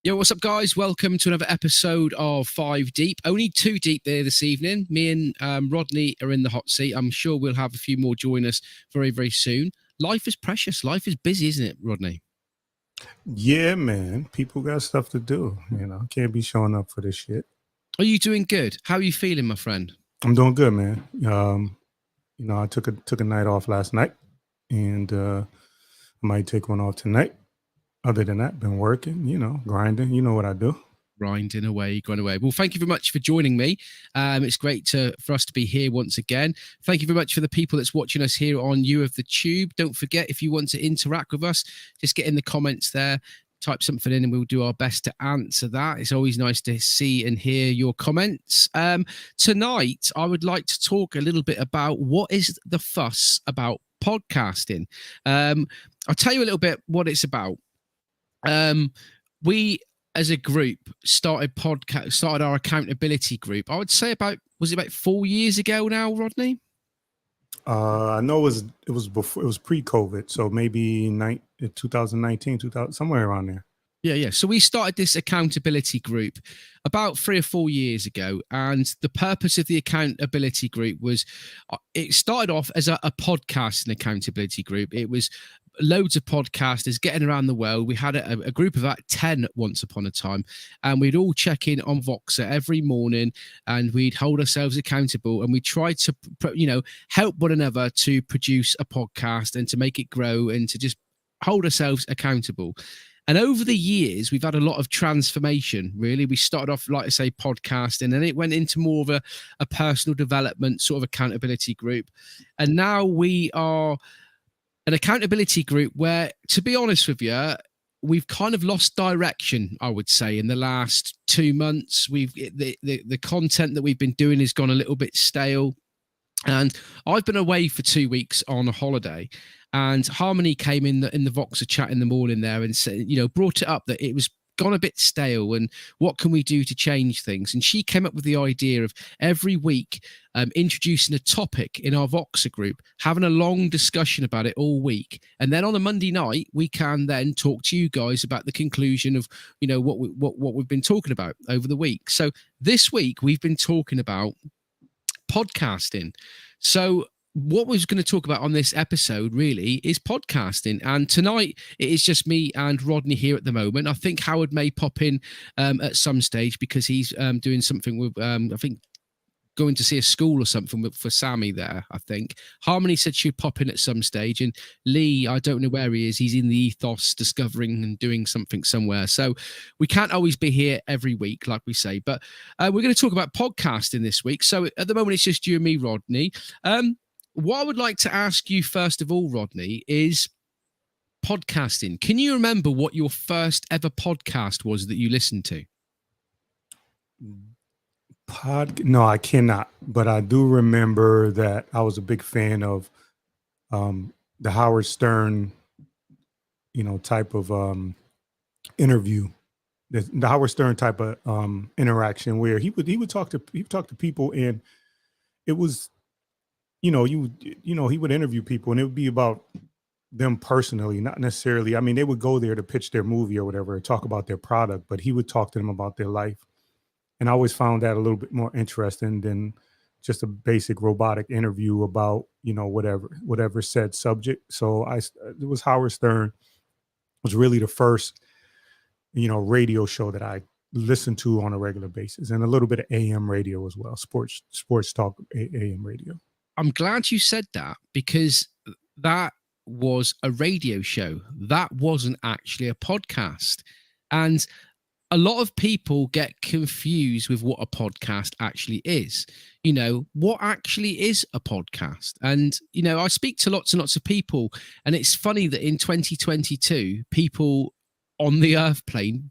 Yo, what's up, guys? Welcome to another episode of Five Deep. Only two deep there this evening. Me and Rodney are in the hot seat. I'm sure we'll have a few more join us very, very soon. Life is precious. Life is busy, isn't it, Rodney? Yeah, man. People got stuff to do. Can't be showing up for this shit. Are you doing good? How are you feeling, my friend? I'm doing good, man. I took a night off last night, and I might take one off tonight. Other than that, been working, grinding. You know what I do. Grinding away. Well, thank you very much for joining me. It's great for us to be here once again. Thank you very much for the people that's watching us here on You of the Tube. Don't forget, if you want to interact with us, just get in the comments there. Type something in and we'll do our best to answer that. It's always nice to see and hear your comments. Tonight, I would like to talk a little bit about what is the fuss about podcasting. I'll tell you a little bit what it's about. We as a group started our accountability group. I would say was it about 4 years ago now, Rodney? I know it was before, it was pre-COVID, so maybe 2019, somewhere around there. Yeah. So we started this accountability group about 3 or 4 years ago, and the purpose of the accountability group was, it started off as a podcast and accountability group. It was loads of podcasters getting around the world. We had a group of about 10 once upon a time, and we'd all check in on Voxer every morning, and we'd hold ourselves accountable, and we tried to, help one another to produce a podcast and to make it grow and to just hold ourselves accountable. And over the years, we've had a lot of transformation, really. We started off, like I say, podcasting, and it went into more of a personal development sort of accountability group. And now we are an accountability group where, to be honest with you, we've kind of lost direction, I would say, in the last 2 months. The content that we've been doing has gone a little bit stale. And I've been away for 2 weeks on a holiday, and Harmony came in the Voxer chat in the morning there and said, brought it up that it was gone a bit stale and what can we do to change things. And she came up with the idea of every week introducing a topic in our Voxer group, having a long discussion about it all week, and then on a Monday night we can then talk to you guys about the conclusion of what we've been talking about over the week. So this week we've been talking about podcasting. So what we're going to talk about on this episode really is podcasting. And tonight it is just me and Rodney here at the moment. I think Howard may pop in at some stage because he's doing something with, I think, going to see a school or something for Sammy there, I think. Harmony said she'd pop in at some stage, and Lee, I don't know where he is. He's in the ethos discovering and doing something somewhere. So we can't always be here every week, like we say, but we're going to talk about podcasting this week. So at the moment, it's just you and me, Rodney. What I would like to ask you first of all, Rodney, is podcasting. Can you remember what your first ever podcast was that you listened to? No, I cannot. But I do remember that I was a big fan of the Howard Stern, type of interview, the Howard Stern type of interaction where he would talk to people, and it was, he would interview people, and it would be about them personally, not necessarily. I mean, they would go there to pitch their movie or whatever, or talk about their product, but he would talk to them about their life. And I always found that a little bit more interesting than just a basic robotic interview about, whatever said subject. So it was Howard Stern was really the first, radio show that I listened to on a regular basis, and a little bit of AM radio as well, sports talk AM radio. I'm glad you said that, because that was a radio show. That wasn't actually a podcast. And a lot of people get confused with what a podcast actually is. What actually is a podcast? And, I speak to lots and lots of people, and it's funny that in 2022, people on the earth plane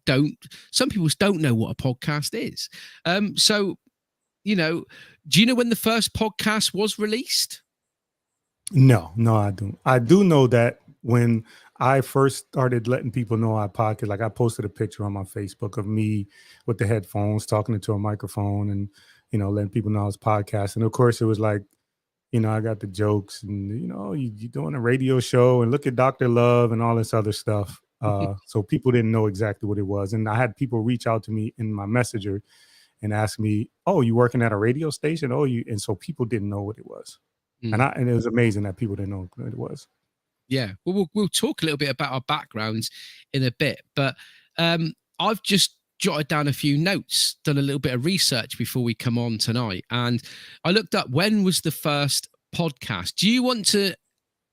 some people don't know what a podcast is. Do you know when the first podcast was released? No, I don't. I do know that when I first started letting people know I podcast, like I posted a picture on my Facebook of me with the headphones talking into a microphone and, letting people know I was podcasting. Of course, it was like, I got the jokes and, you're doing a radio show and look at Dr. Love and all this other stuff. So people didn't know exactly what it was. And I had people reach out to me in my messenger and ask me, "Oh, you working at a radio station? Oh, you," and so people didn't know what it was. And it was amazing that people didn't know what it was. Yeah. Well, we'll talk a little bit about our backgrounds in a bit, but I've just jotted down a few notes, done a little bit of research before we come on tonight, and I looked up when was the first podcast. Do you want to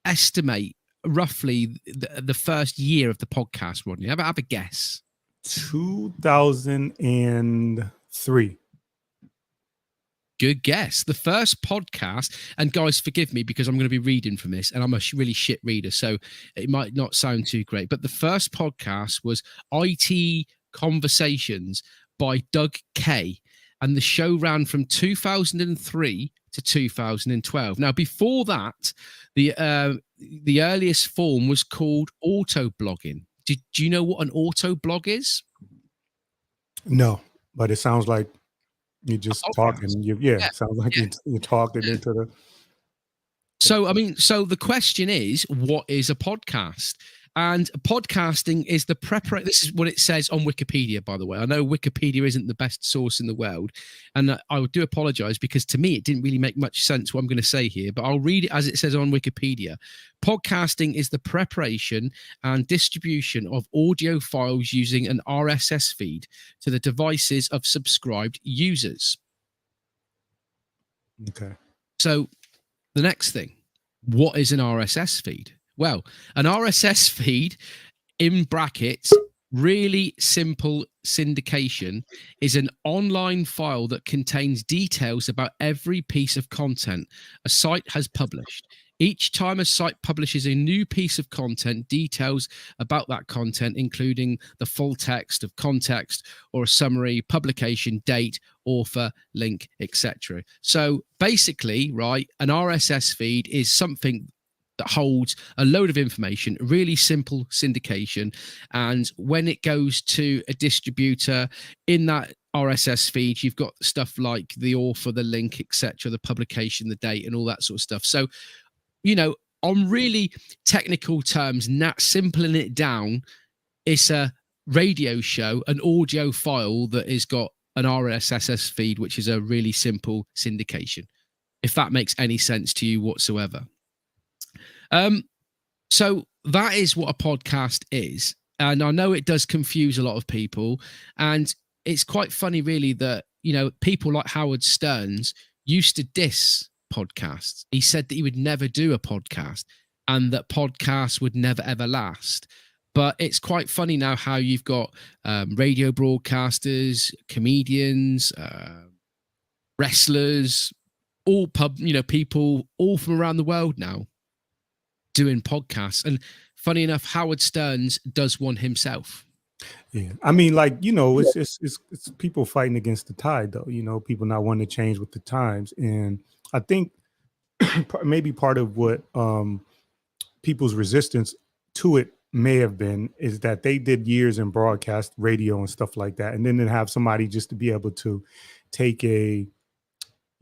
estimate roughly the first year of the podcast, Rodney? Have a guess. 2003. Good guess. The first podcast, and guys, forgive me because I'm going to be reading from this, and I'm a really shit reader, so it might not sound too great. But the first podcast was IT Conversations by Doug Kay, and the show ran from 2003 to 2012. Now, before that, the earliest form was called auto blogging. Do you know what an auto blog is? No, but it sounds like you're just talking. It sounds like you're talking into the. So, I mean, the question is, what is a podcast? And podcasting is the preparation. This is what it says on Wikipedia, by the way. I know Wikipedia isn't the best source in the world, and I do apologize because to me it didn't really make much sense what I'm going to say here, but I'll read it as it says on Wikipedia. Podcasting is the preparation and distribution of audio files using an RSS feed to the devices of subscribed users. Okay. So the next thing, what is an RSS feed? Well, an RSS feed, in brackets, really simple syndication, is an online file that contains details about every piece of content a site has published. Each time a site publishes a new piece of content, details about that content, including the full text of context or a summary, publication date, author, link, etc. So basically, right, an RSS feed is something that holds a load of information, really simple syndication. And when it goes to a distributor in that RSS feed, you've got stuff like the author, the link, etc., the publication, the date, and all that sort of stuff. So, you know, on really technical terms, simpling it down, it's a radio show, an audio file that has got an RSS feed, which is a really simple syndication, if that makes any sense to you whatsoever. So that is what a podcast is. And I know it does confuse a lot of people. And it's quite funny, really, that, you know, people like Howard Stearns used to diss podcasts. He said that he would never do a podcast and that podcasts would never, ever last. But it's quite funny now how you've got radio broadcasters, comedians, wrestlers, all people all from around the world now doing podcasts. And funny enough, Howard Stearns does one himself. Yeah, I mean, like, you know, it's people fighting against the tide, though. You know, people not wanting to change with the times, and I think maybe part of what people's resistance to it may have been is that they did years in broadcast radio and stuff like that, and then to have somebody just to be able to take a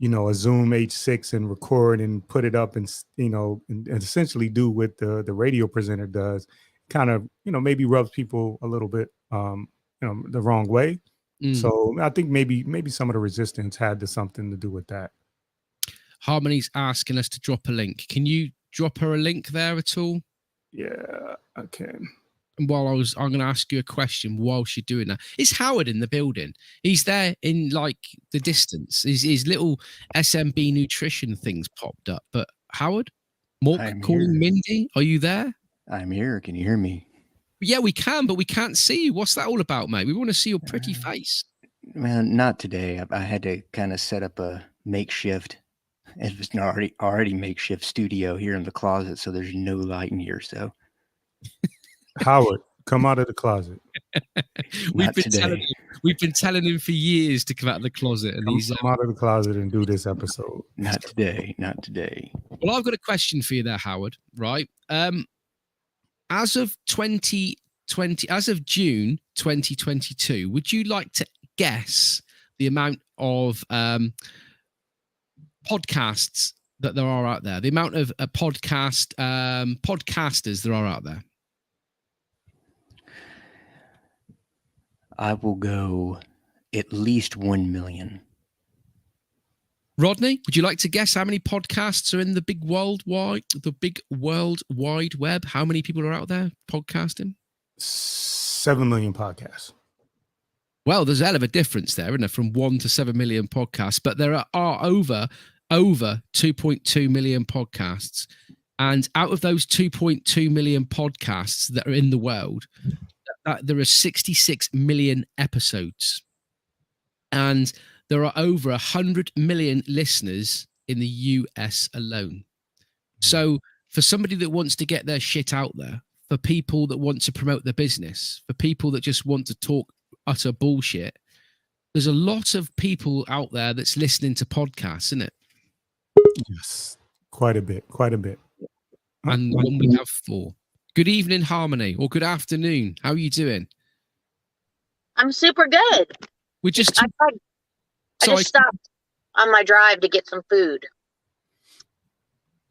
Zoom H6 and record and put it up and, and essentially do what the radio presenter does, kind of, maybe rubs people a little bit, the wrong way. So I think maybe some of the resistance had something to do with that. Harmony's asking us to drop a link. Can you drop her a link there at all? Yeah, I can. And I'm going to ask you a question while she's doing that. Is Howard in the building? He's there in like the distance. His little SMB nutrition things popped up. But Howard, Mork calling Mindy, are you there? I'm here. Can you hear me? Yeah, we can, but we can't see you. What's that all about, mate? We want to see your pretty face. Man, not today. I had to kind of set up a makeshift. It was an already makeshift studio here in the closet, so there's no light in here. So. Howard, come out of the closet. We've been telling him for years to come out of the closet, and he's come out of the closet and do this episode. Not today. Well, I've got a question for you there, Howard. Right? As of June 2022, would you like to guess the amount of podcasts that there are out there? The amount of podcasters there are out there? I will go at least 1 million. Rodney, would you like to guess how many podcasts are in the big world wide web? How many people are out there podcasting? 7 million podcasts. Well, there's a hell of a difference there, isn't there, from 1 to 7 million podcasts? But there are over 2.2 million podcasts. And out of those 2.2 million podcasts that are in the world, there are 66 million episodes. And there are over 100 million listeners in the US alone. So for somebody that wants to get their shit out there, for people that want to promote their business, for people that just want to talk utter bullshit, there's a lot of people out there that's listening to podcasts, isn't it? Yes, quite a bit. And when we have 4. Good evening, Harmony, or good afternoon. How are you doing? I'm super good. We're just... I just stopped on my drive to get some food.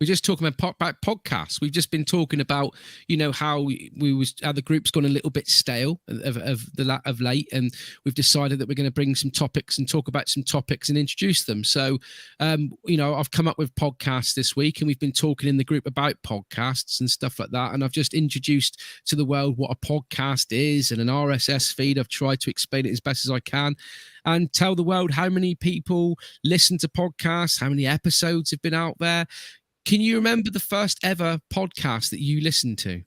We're just talking about podcasts. We've just been talking about, how how the group's gone a little bit stale of late, and we've decided that we're going to bring some topics and talk about some topics and introduce them. So, I've come up with podcasts this week, and we've been talking in the group about podcasts and stuff like that. And I've just introduced to the world what a podcast is and an RSS feed. I've tried to explain it as best as I can, and tell the world how many people listen to podcasts, how many episodes have been out there. Can you remember the first ever podcast that you listened to?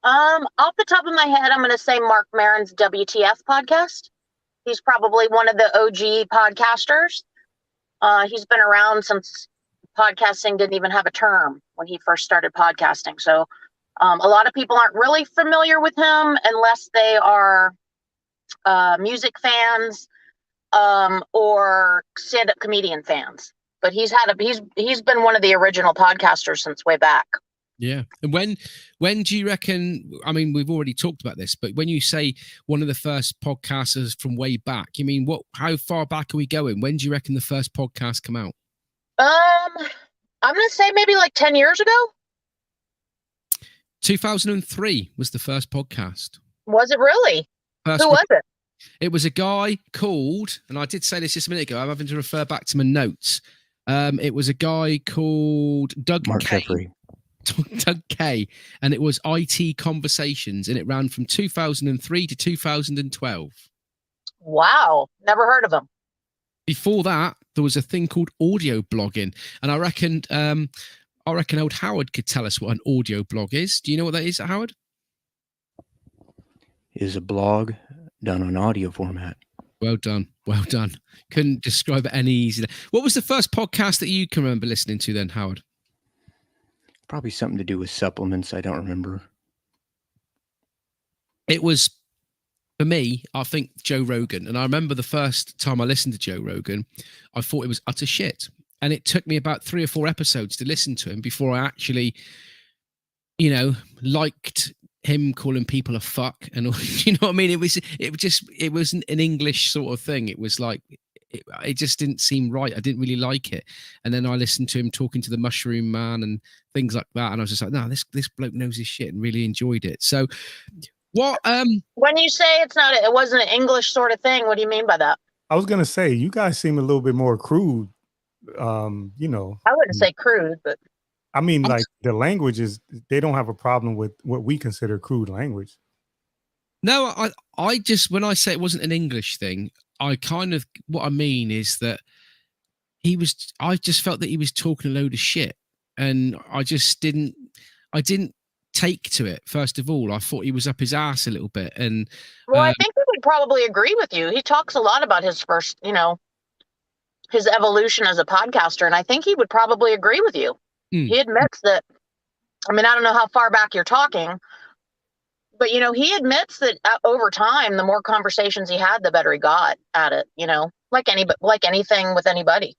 Off the top of my head, I'm going to say Mark Maron's WTF podcast. He's probably one of the OG podcasters. He's been around since podcasting didn't even have a term when he first started podcasting. So a lot of people aren't really familiar with him unless they are music fans or stand-up comedian fans. But he's been one of the original podcasters since way back. Yeah. And when do you reckon, I mean, we've already talked about this, but when you say one of the first podcasters from way back, you mean how far back are we going? When do you reckon the first podcast come out? I'm going to say maybe like 10 years ago. 2003 was the first podcast. Was it really? Who was it? It was a guy called, and I did say this just a minute ago, I'm having to refer back to my notes. It was a guy called Doug Kay. Doug Kay, and it was IT Conversations, and it ran from 2003 to 2012. Wow, never heard of him. Before that, there was a thing called audio blogging, and I reckon old Howard could tell us what an audio blog is. Do you know what that is, Howard? It is a blog done on audio format. Well done. Couldn't describe it any easier. What was the first podcast that you can remember listening to then, Howard? Probably something to do with supplements. I don't remember. It was, for me, I think Joe Rogan. And I remember the first time I listened to Joe Rogan, I thought it was utter shit. And it took me about 3 or 4 episodes to listen to him before I actually, liked him calling people a fuck and all, you know what I mean? It wasn't an English sort of thing. It was like, it just didn't seem right. I didn't really like it. And then I listened to him talking to the Mushroom Man and things like that. And I was just like, no, this bloke knows his shit, and really enjoyed it. So what, when you say it wasn't an English sort of thing, what do you mean by that? I was going to say, you guys seem a little bit more crude, I wouldn't say crude, but I mean, like the languages, they don't have a problem with what we consider crude language. No, I just, when I say it wasn't an English thing, I kind of, what I mean is that I just felt that he was talking a load of shit, and I didn't take to it. First of all, I thought he was up his ass a little bit. And I think we would probably agree with you. He talks a lot about his first, his evolution as a podcaster. And I think he would probably agree with you. He admits that, I don't know how far back you're talking, but, he admits that over time, the more conversations he had, the better he got at it, like anything with anybody.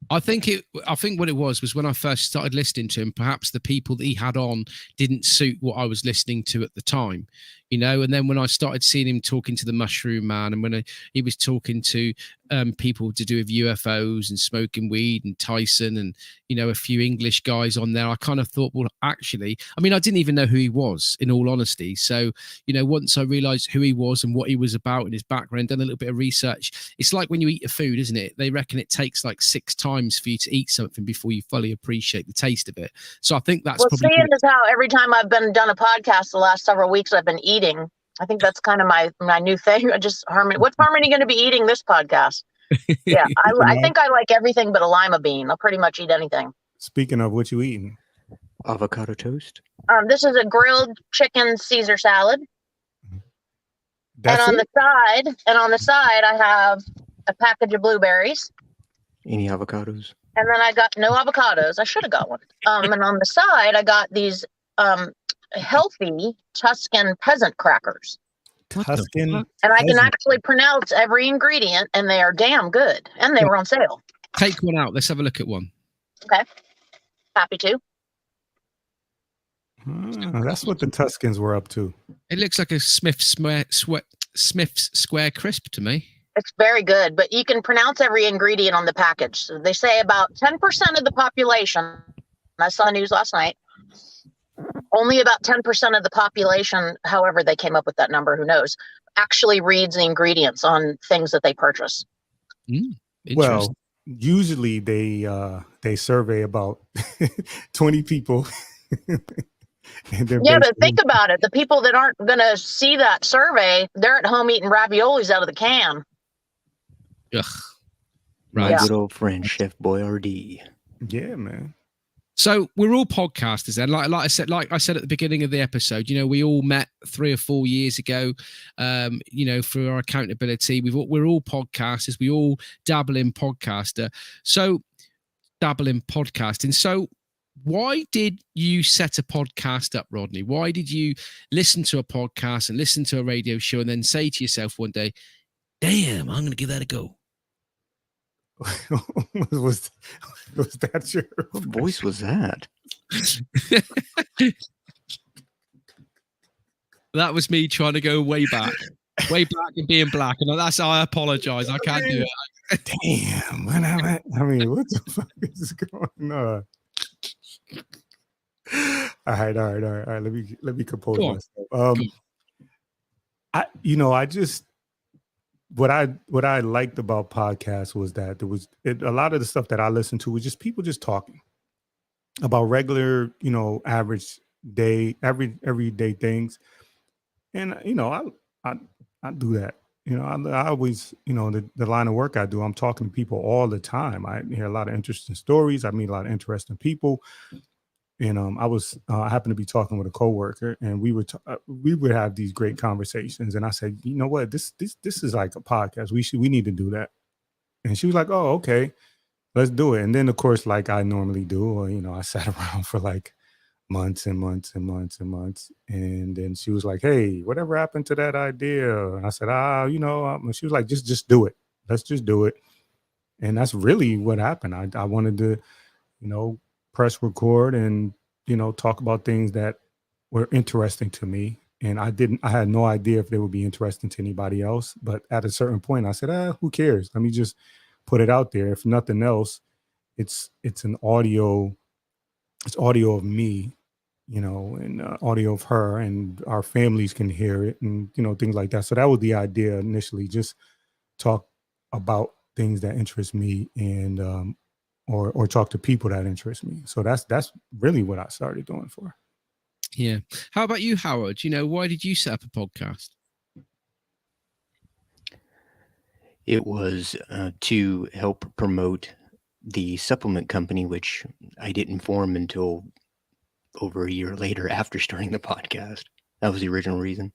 I think what it was when I first started listening to him, perhaps the people that he had on didn't suit what I was listening to at the time. And then when I started seeing him talking to the Mushroom Man, and when he was talking to people to do with UFOs and smoking weed and Tyson and, a few English guys on there, I kind of thought, well, actually, I didn't even know who he was, in all honesty. So, once I realized who he was and what he was about and his background, done a little bit of research, it's like when you eat a food, isn't it? They reckon it takes like 6 times for you to eat something before you fully appreciate the taste of it. So I think that's probably... seeing as how every time I've done a podcast the last several weeks, I've been eating. I think that's kind of my new thing. What's Harmony going to be eating this podcast? Yeah, I think I like everything but a lima bean. I'll pretty much eat anything. Speaking of, what you eating? Avocado toast. This is a grilled chicken Caesar salad. That's on the side, I have a package of blueberries. Any avocados? And then I got no avocados. I should have got one. And on the side, I got these healthy Tuscan peasant crackers. Tuscan. And I can actually pronounce every ingredient, and they are damn good. And they were on sale. Take one out. Let's have a look at one. Okay. Happy to. That's what the Tuscans were up to. It looks like a Smith's Square Crisp to me. It's very good, but you can pronounce every ingredient on the package. So they say about 10% of the population, I saw news last night, only about 10% of the population, however they came up with that number, who knows, actually reads the ingredients on things that they purchase. Well, usually they survey about 20 people. Yeah, but think about it. The people that aren't going to see that survey, they're at home eating raviolis out of the can. Ugh. Right. My good old friend, Chef Boyardee. Yeah, man. So we're all podcasters then. Like I said at the beginning of the episode, we all met 3 or 4 years ago, for our accountability. We're all podcasters. We all dabble in podcasting. So why did you set a podcast up, Rodney? Why did you listen to a podcast and listen to a radio show and then say to yourself one day, damn, I'm going to give that a go? was that your... What voice was that? That was me trying to go way back and being black. And that's how I apologize. I can't do it. Damn. What the fuck is going on? All right. Let me compose myself. I just what I liked about podcasts was that a lot of the stuff that I listened to was just people just talking about regular, average day, everyday things, and I do that. I always, the line of work I do, I'm talking to people all the time. I hear a lot of interesting stories. I meet a lot of interesting people. And I happened to be talking with a coworker, and we would have these great conversations. And I said, you know what, this is like a podcast. We need to do that. And she was like, oh, okay, let's do it. And then of course, like I normally do, I sat around for like months and months and months and months. And then she was like, hey, whatever happened to that idea? And I said, she was like, just do it. Let's just do it. And that's really what happened. I wanted to, press record and, talk about things that were interesting to me. And I had no idea if they would be interesting to anybody else. But at a certain point I said, who cares? Let me just put it out there. If nothing else, it's an audio. It's audio of me, and audio of her, and our families can hear it, and, things like that. So that was the idea initially, just talk about things that interest me, and, or talk to people that interest me. So that's really what I started doing for. Yeah. How about you, Howard? Why did you set up a podcast? It was to help promote the supplement company, which I didn't form until over a year later after starting the podcast. That was the original reason.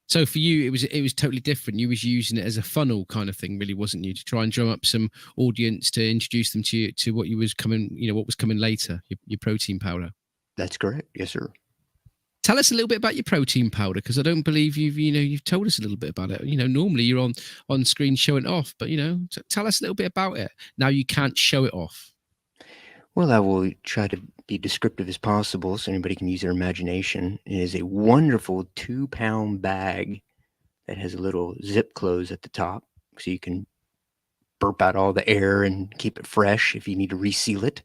So for you, it was totally different. You was using it as a funnel kind of thing, really, wasn't you? To try and drum up some audience, to introduce them to what was coming later, your protein powder. That's correct. Yes, sir. Tell us a little bit about your protein powder, because I don't believe you've told us a little bit about it. Normally you're on screen showing it off, but tell us a little bit about it. Now you can't show it off. Well, I will try to be descriptive as possible so anybody can use their imagination. It is a wonderful 2-pound bag that has a little zip close at the top so you can burp out all the air and keep it fresh if you need to reseal it.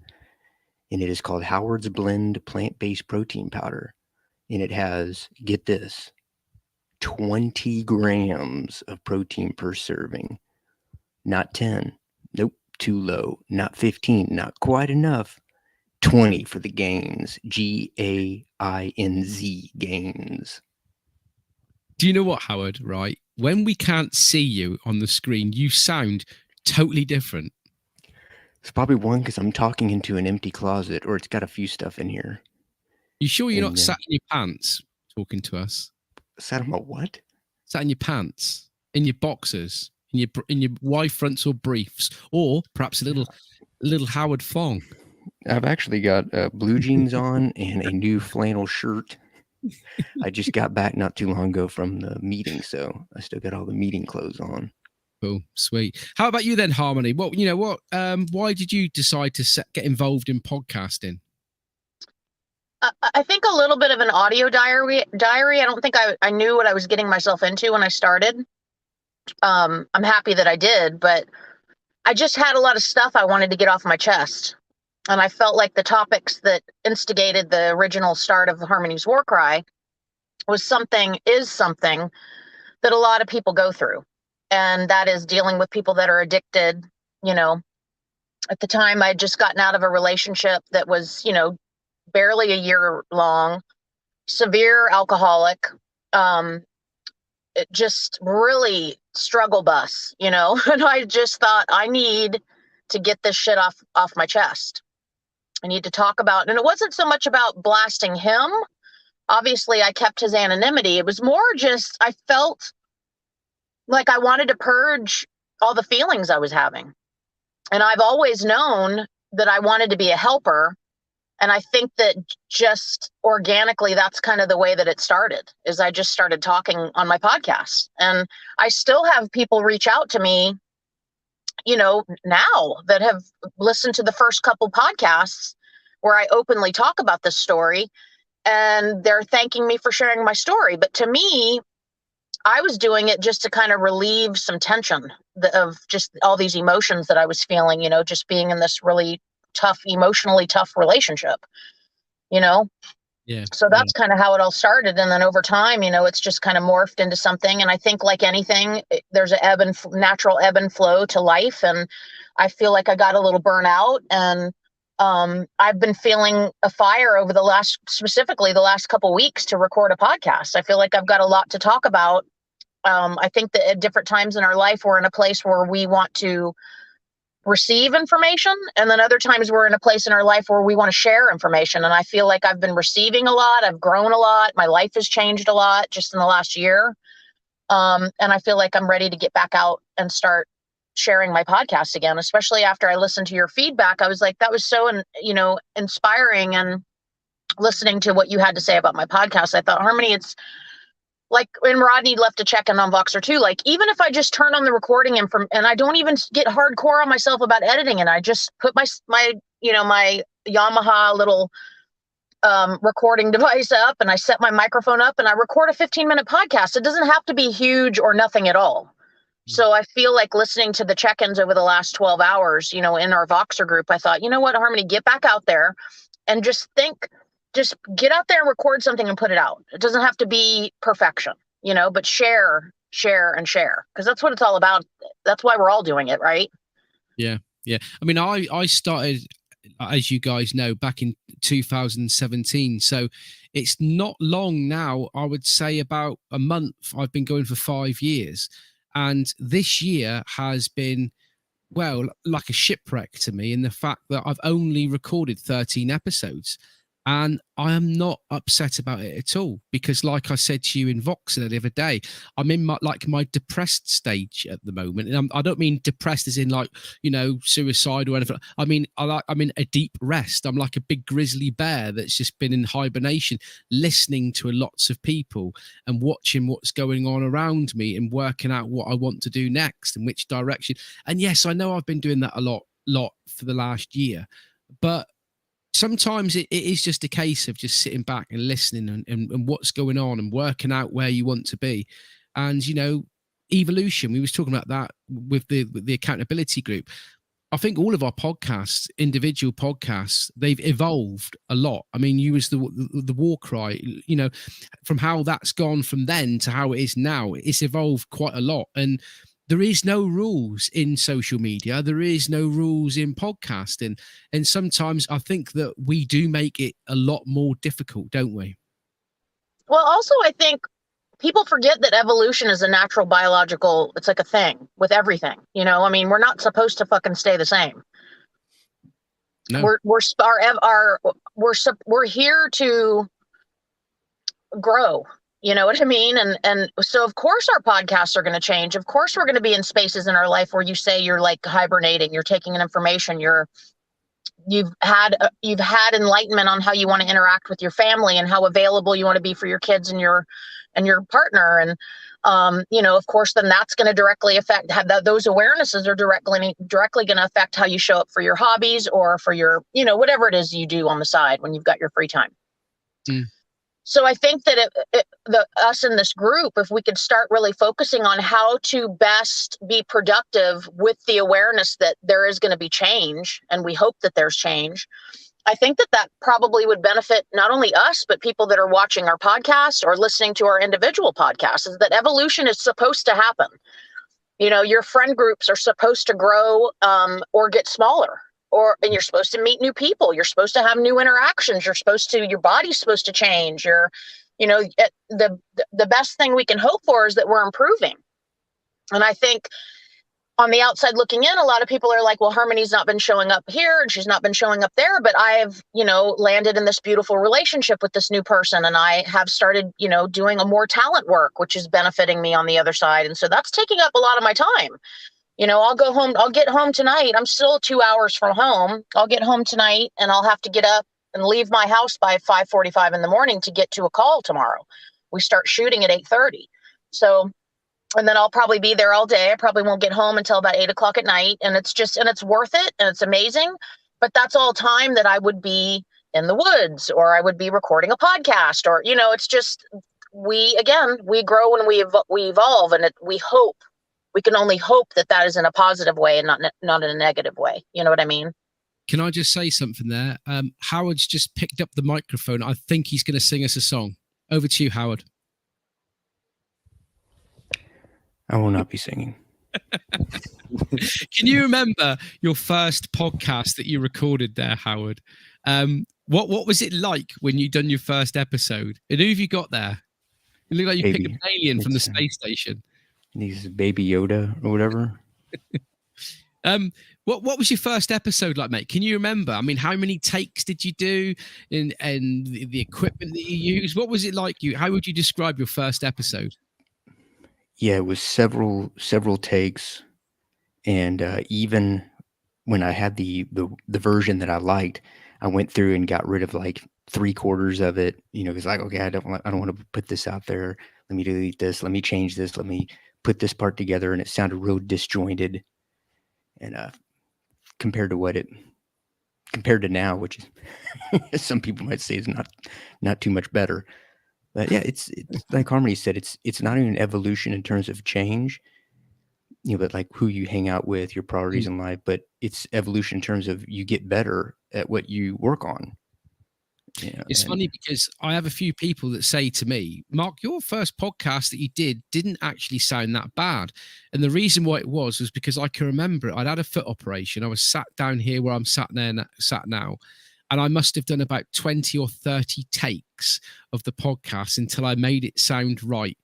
And it is called Howard's Blend Plant-Based Protein Powder. And it has, get this, 20 grams of protein per serving. Not 10. Nope, too low. Not 15. Not quite enough. 20 for the gains. GAINZ, gains. Do you know what, Howard, right? When we can't see you on the screen, you sound totally different. It's probably one because I'm talking into an empty closet, or it's got a few stuff in here. You sure you're And, not sat in your pants talking to us? Sat on my what? Sat in your pants, in your boxers, in your Y fronts or briefs, or perhaps a little Howard Fong. I've actually got blue jeans on and a new flannel shirt. I just got back not too long ago from the meeting, so I still got all the meeting clothes on. Cool, sweet. How about you then, Harmony? Why did you decide to get involved in podcasting? I think a little bit of an audio diary. I don't think I knew what I was getting myself into when I started. I'm happy that I did, but I just had a lot of stuff I wanted to get off my chest. And I felt like the topics that instigated the original start of Harmony's War Cry is something that a lot of people go through. And that is dealing with people that are addicted. You know, at the time I'd just gotten out of a relationship that was, barely a year long, severe alcoholic, it just really struggle bus, and I just thought I need to get this shit off my chest. I need to talk about, and it wasn't so much about blasting him. Obviously I kept his anonymity. It was more just, I felt like I wanted to purge all the feelings I was having. And I've always known that I wanted to be a helper. And I think that just organically, that's kind of the way that it started, is I just started talking on my podcast. And I still have people reach out to me, now that have listened to the first couple podcasts where I openly talk about this story, and they're thanking me for sharing my story. But to me, I was doing it just to kind of relieve some tension of just all these emotions that I was feeling, just being in this really emotionally tough relationship, Yeah. So that's kind of how it all started. And then over time, it's just kind of morphed into something. And I think like anything, there's a natural ebb and flow to life. And I feel like I got a little burnout, and I've been feeling a fire over specifically the last couple weeks to record a podcast. I feel like I've got a lot to talk about. I think that at different times in our life, we're in a place where we want to receive information, and then other times we're in a place in our life where we want to share information. And I feel like I've been receiving a lot. I've grown a lot. My life has changed a lot just in the last year. And I feel like I'm ready to get back out and start sharing my podcast again, especially after I listened to your feedback. I was like, that was so, inspiring. And listening to what you had to say about my podcast, I thought, Harmony, it's like when Rodney left a check-in on Voxer too, like even if I just turn on the recording and I don't even get hardcore on myself about editing, and I just put my Yamaha little recording device up, and I set my microphone up, and I record a 15-minute podcast. It doesn't have to be huge or nothing at all. Mm-hmm. So I feel like listening to the check-ins over the last 12 hours, in our Voxer group, I thought, you know what, Harmony, get back out there and just get out there and record something and put it out. It doesn't have to be perfection, but share, and share, because that's what it's all about. That's why we're all doing it, right? Yeah. I mean, I started, as you guys know, back in 2017. So it's not long now. I would say about a month. I've been going for 5 years. And this year has been, well, like a shipwreck to me, in the fact that I've only recorded 13 episodes. And I am not upset about it at all, because like I said to you in Voxer the other day, I'm in my depressed stage at the moment. And I don't mean depressed as in suicide or anything. I mean, I'm in a deep rest. I'm like a big grizzly bear that's just been in hibernation, listening to lots of people and watching what's going on around me and working out what I want to do next and which direction. And yes, I know I've been doing that a lot for the last year, but sometimes it is just a case of just sitting back and listening and what's going on and working out where you want to be. And, evolution, we was talking about that with the accountability group. I think all of our podcasts, individual podcasts, they've evolved a lot. I mean, you was the war cry, from how that's gone from then to how it is now, it's evolved quite a lot. And there is no rules in social media. There is no rules in podcasting. And sometimes I think that we do make it a lot more difficult, don't we? Well, also, I think people forget that evolution is a natural biological, it's like a thing with everything, I mean, we're not supposed to fucking stay the same. No. We're here to grow, you know what I mean? And so of course our podcasts are going to change. Of course we're going to be in spaces in our life where you say you're like hibernating, you're taking in information, you've had enlightenment on how you want to interact with your family and how available you want to be for your kids and your partner. And, of course, then that's going to directly affect those awarenesses are directly going to affect how you show up for your hobbies or for your, whatever it is you do on the side when you've got your free time. Mm. So I think that us in this group, if we could start really focusing on how to best be productive with the awareness that there is going to be change, and we hope that there's change, I think that probably would benefit not only us, but people that are watching our podcast or listening to our individual podcasts, is that evolution is supposed to happen. Your friend groups are supposed to grow or get smaller. And you're supposed to meet new people. You're supposed to have new interactions. Your body's supposed to change. The best thing we can hope for is that we're improving. And I think on the outside looking in, a lot of people are like, well, Harmony's not been showing up here and she's not been showing up there, but I've, landed in this beautiful relationship with this new person. And I have started, doing a more talent work, which is benefiting me on the other side. And so that's taking up a lot of my time. I'll get home tonight. I'm still 2 hours from home. I'll get home tonight and I'll have to get up and leave my house by 5:45 in the morning to get to a call tomorrow. We start shooting at 8:30. So, and then I'll probably be there all day. I probably won't get home until about 8 o'clock at night. And it's worth it. And it's amazing. But that's all time that I would be in the woods, or I would be recording a podcast, or, it's just, we grow and we evolve, and we can only hope that is in a positive way and not in a negative way. You know what I mean? Can I just say something there? Howard's just picked up the microphone. I think he's going to sing us a song. Over to you, Howard. I will not be singing. Can you remember your first podcast that you recorded there, Howard? What was it like when you done your first episode? And who have you got there? You look like you picked an alien from the space station. He's Baby Yoda or whatever. What was your first episode like, mate? Can you remember? I mean, how many takes did you do, and the equipment that you used? What was it like? How would you describe your first episode? Yeah, it was several takes, and even when I had the version that I liked, I went through and got rid of like 3/4 of it. It's like, okay, I don't want to put this out there. Let me delete this. Let me change this. Let me put this part together, and it sounded real disjointed. And compared to now, which is, some people might say is not too much better. But yeah, it's like Harmony said, it's not even evolution in terms of change, but like who you hang out with, your priorities in life, but it's evolution in terms of you get better at what you work on. It's funny because I have a few people that say to me, Mark, your first podcast that you didn't actually sound that bad. And the reason why it was because I can remember it. I'd had a foot operation. I was sat down here where I'm sat now. And I must have done about 20 or 30 takes of the podcast until I made it sound right.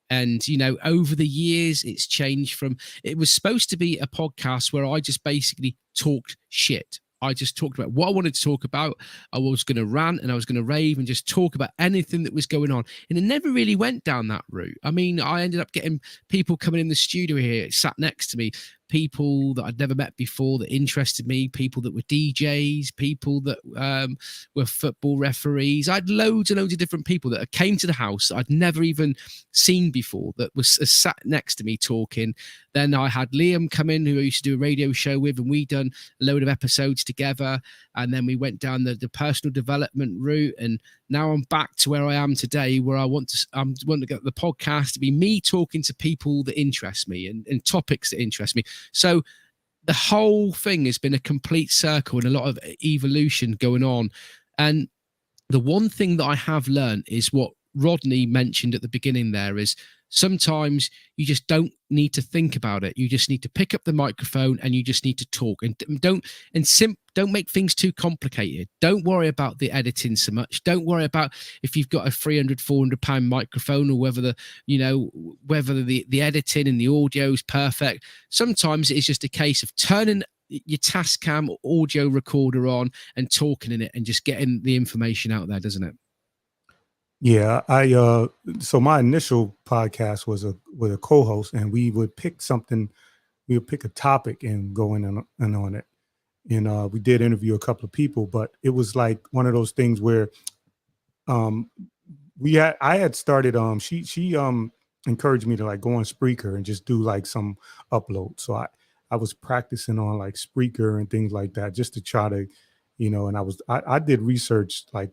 And, over the years, it's changed it was supposed to be a podcast where I just basically talked shit. I just talked about what I wanted to talk about. I was going to rant and I was going to rave and just talk about anything that was going on. And it never really went down that route. I mean, I ended up getting people coming in the studio here, sat next to me, people that I'd never met before that interested me, people that were DJs, people that were football referees. I had loads and loads of different people that came to the house that I'd never even seen before that was sat next to me talking. Then I had Liam come in, who I used to do a radio show with, and we done a load of episodes together. And then we went down the personal development route. And now I'm back to where I am today, where I want to get the podcast to be me talking to people that interest me and topics that interest me. So the whole thing has been a complete circle and a lot of evolution going on. And the one thing that I have learned is what Rodney mentioned at the beginning there is sometimes you just don't need to think about it. You just need to pick up the microphone and you just need to talk, and don't make things too complicated. Don't worry about the editing so much. Don't worry about if you've got a 300-400 pound microphone or whether the editing and the audio is perfect. Sometimes it's just a case of turning your Tascam audio recorder on and talking in it and just getting the information out there, doesn't it? Yeah, so my initial podcast was with a co-host, and we would pick something, we would pick a topic and go in and on it. And we did interview a couple of people, but it was like one of those things where I had started, she encouraged me to like go on Spreaker and just do like some upload. So I was practicing on like Spreaker and things like that just to try to, and I did research like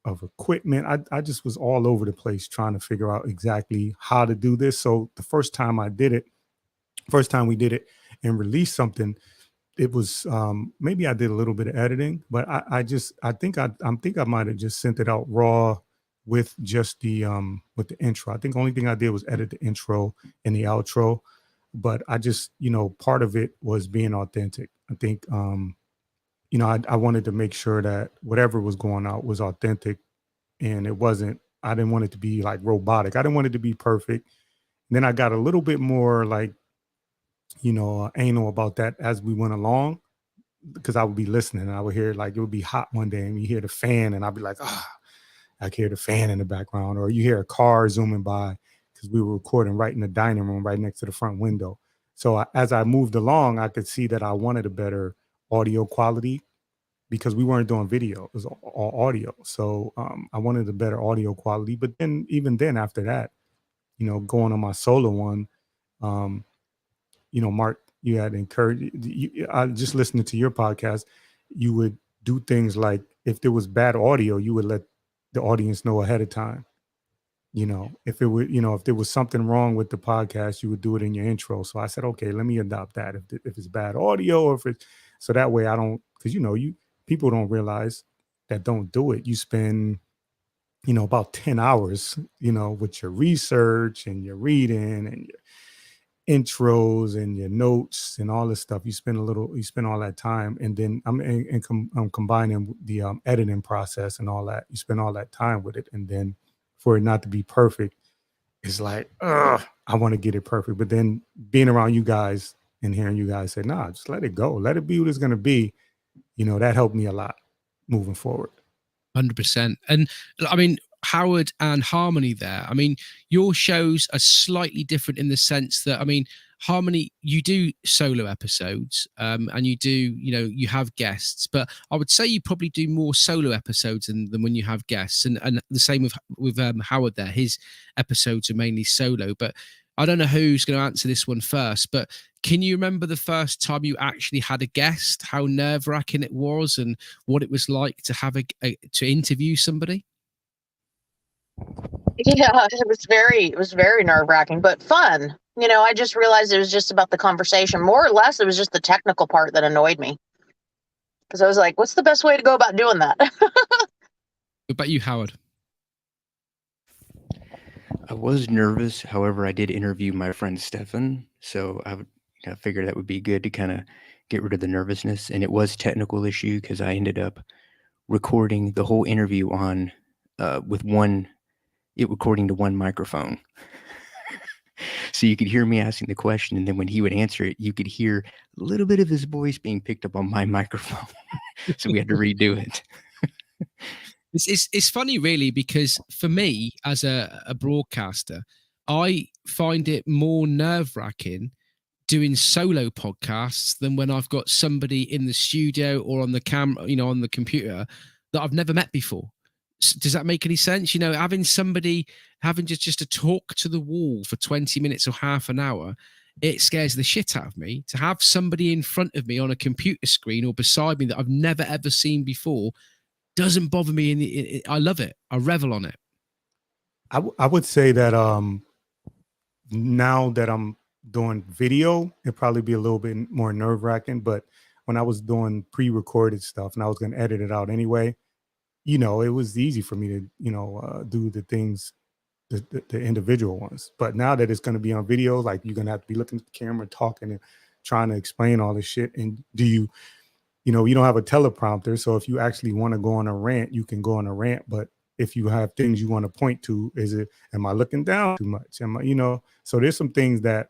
of equipment. I just was all over the place trying to figure out exactly how to do this. So the first time we did it and released something, it was maybe I did a little bit of editing, but I think I might have just sent it out raw with just the intro. I think the only thing I did was edit the intro and the outro, but I just, part of it was being authentic. I think I wanted to make sure that whatever was going out was authentic, and I didn't want it to be like robotic. I didn't want it to be perfect. And then I got a little bit more like, anal about that as we went along, because I would be listening and I would hear like, it would be hot one day and you hear the fan and I'd be like, I can hear the fan in the background, or you hear a car zooming by, because we were recording right in the dining room, right next to the front window. So as I moved along, I could see that I wanted a better audio quality, because we weren't doing video, it was all audio. So I wanted a better audio quality. But then even then after that, going on my solo one, Mark, you had encouraged, I just listening to your podcast, you would do things like if there was bad audio, you would let the audience know ahead of time. If there was something wrong with the podcast, you would do it in your intro. So I said, okay, let me adopt that. If it's bad audio, or so that way I don't, because people don't realize that don't do it. You spend, about 10 hours, with your research and your reading and your intros and your notes and all this stuff. You spend all that time, and then I'm combining the editing process and all that. You spend all that time with it, and then for it not to be perfect, it's like, I want to get it perfect. But then being around you guys and hearing you guys say, nah, just let it go. Let it be what it's going to be. That helped me a lot moving forward. 100%. And I mean, Howard and Harmony there, I mean, your shows are slightly different in the sense that, I mean, Harmony, you do solo episodes, and you do, you have guests, but I would say you probably do more solo episodes than when you have guests. And the same with Howard there, his episodes are mainly solo. But I don't know who's going to answer this one first, but can you remember the first time you actually had a guest, how nerve-wracking it was and what it was like to have to interview somebody? Yeah, it was very nerve-wracking, but fun. I just realized it was just about the conversation. More or less, it was just the technical part that annoyed me. Because I was like, what's the best way to go about doing that? What about you, Howard? I was nervous. However, I did interview my friend Stefan. So I figured that would be good to kind of get rid of the nervousness. And it was a technical issue because I ended up recording the whole interview on recording to one microphone. So you could hear me asking the question, and then when he would answer it, you could hear a little bit of his voice being picked up on my microphone. So we had to redo it. It's funny, really, because for me as a broadcaster, I find it more nerve-wracking doing solo podcasts than when I've got somebody in the studio or on the camera, on the computer that I've never met before. Does that make any sense? Having somebody, having just to talk to the wall for 20 minutes or half an hour, it scares the shit out of me. To have somebody in front of me on a computer screen or beside me that I've never ever seen before doesn't bother me. I love it. I revel on it. I would say that now that I'm doing video, it'd probably be a little bit more nerve-wracking. But when I was doing pre-recorded stuff and I was going to edit it out anyway, it was easy for me to, do the things, the individual ones. But now that it's going to be on video, like you're going to have to be looking at the camera, talking and trying to explain all this shit. And you don't have a teleprompter. So if you actually want to go on a rant, you can go on a rant. But if you have things you want to point to, am I looking down too much? So there's some things that,